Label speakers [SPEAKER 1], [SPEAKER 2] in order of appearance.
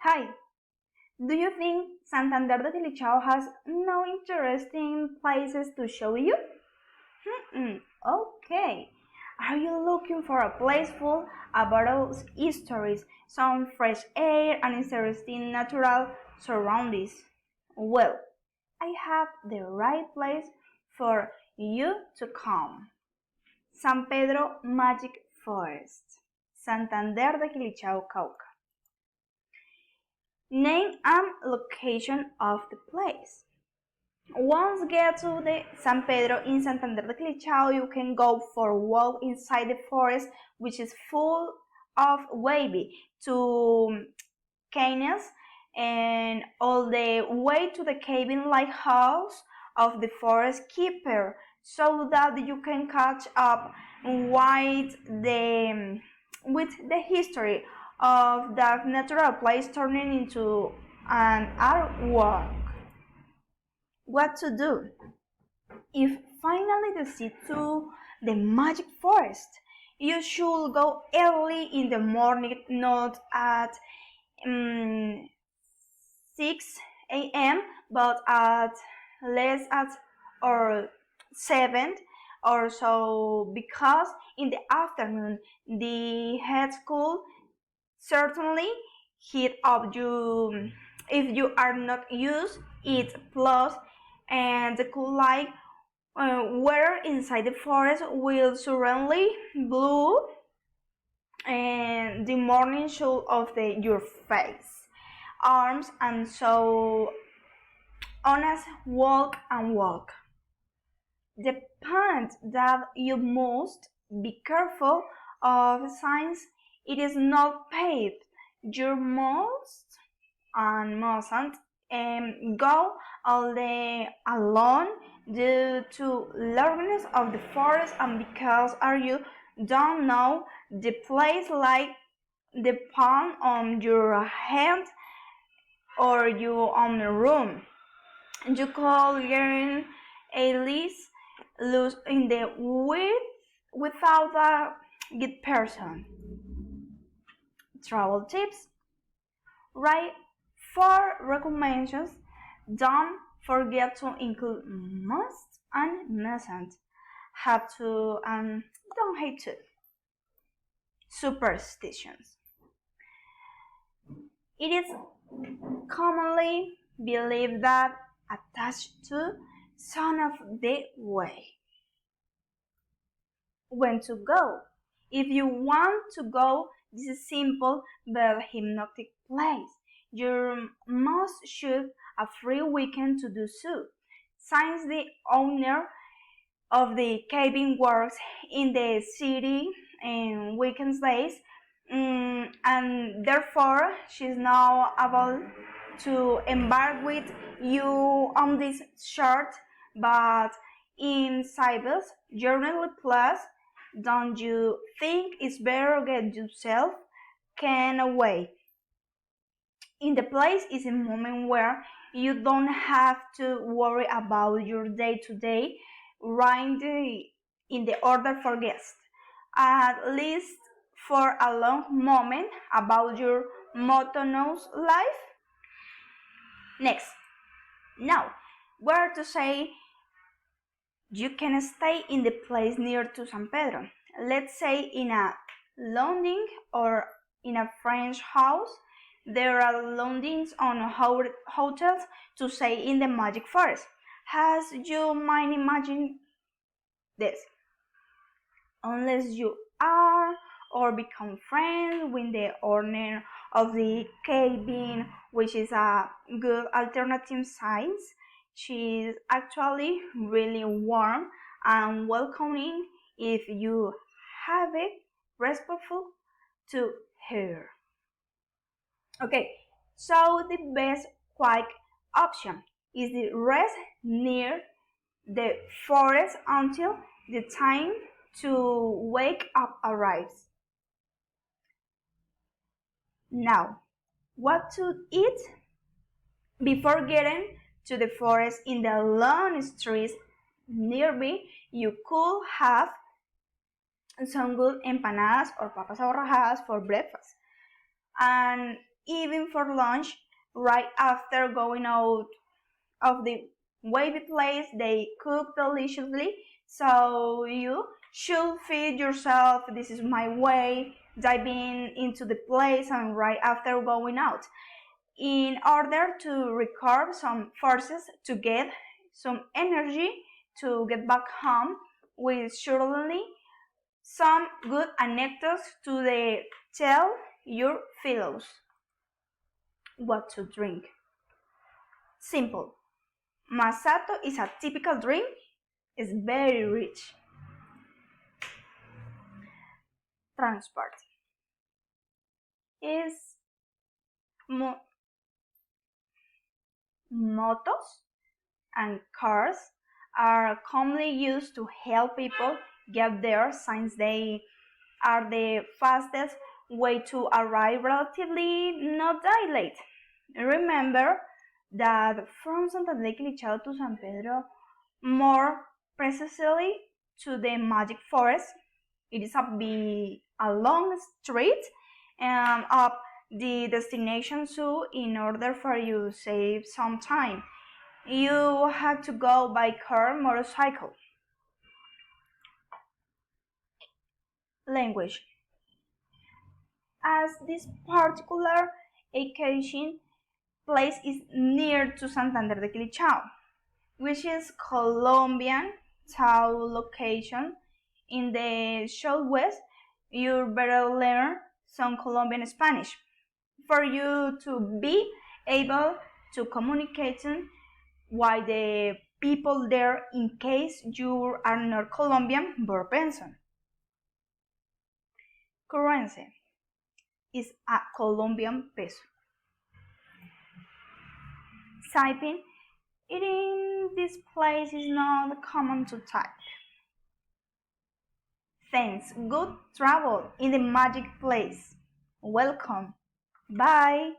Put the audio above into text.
[SPEAKER 1] Hi, do you think Santander de Quilichao has no interesting places to show you? Okay. Are you looking for a place full about stories, some fresh air, and interesting natural surroundings? Well, I have the right place for you to come. San Pedro Magic Forest, Santander de Quilichao, Cauca. Name and location of the place. Once get to the San Pedro in Santander de Quilichao, you can go for a walk inside the forest, which is full of wavy to canyons and all the way to the cabin lighthouse of the forest keeper, so that you can catch up with the history of that natural place turning into an artwork. What to do? If finally decide to the magic forest, you should go early in the morning, not at 6 a.m., but at less at or 7 or so, because in the afternoon the head school certainly heat up you if you are not used it. Plus, and the cool light weather inside the forest will suddenly blue and the morning show of your face, arms, and so on as walk and walk. The point that you must be careful of signs. It is not paved. You mustn't go all day alone due to largeness of the forest and because you don't know the place like the palm on your hand or your own room. You could get a lease loose in the without a good person. Travel tips. Write 4 recommendations. Don't forget to include must and mustn't, have to and don't hate to. Superstitions. It is commonly believed that attached to son of the way. When to go? If you want to go, this is simple but hypnotic place. You must choose a free weekend to do so. Since the owner of the cabin works in the city in weekend days, and therefore she's now able to embark with you on this short but insidious journey. Plus, don't you think it's better get yourself can away? In the place is a moment where you don't have to worry about your day-to-day running in the order for guests, at least for a long moment about your monotonous life. Next, now, where to say you can stay in the place near to San Pedro. Let's say in a lodging or in a French house. There are lodgings on hotels to stay in the magic forest. As you might imagine this, unless you are or become friends with the owner of the cabin, which is a good alternative size. She's actually really warm and welcoming if you have it respectful to her. Okay, so the best quiet option is the rest near the forest until the time to wake up arrives. Now, what to eat? Before getting to the forest in the long streets nearby, you could have some good empanadas or papas aborrajadas for breakfast. And even for lunch, right after going out of the wavy place they cook deliciously. So you should feed yourself. This is my way, diving into the place and right after going out, in order to recover some forces to get some energy to get back home with surely some good anecdotes to tell your fellows. What to drink? Simple. Masato is a typical drink. It's very rich. Transport is motos and cars are commonly used to help people get there since they are the fastest way to arrive relatively not that late. Remember that from Santander de Quilichao to San Pedro, more precisely to the Magic Forest, it is a long street up the destination, so in order for you to save some time, you have to go by car, motorcycle. Language. As this particular occasion place is near to Santander de Quilichao, which is Colombian town location in the southwest, you better learn some Colombian Spanish for you to be able to communicate with the people there in case you are not Colombian but person. Currency is a Colombian peso. Typing it in this place is not common to type. Thanks. Good travel in the magic place. Welcome. Bye.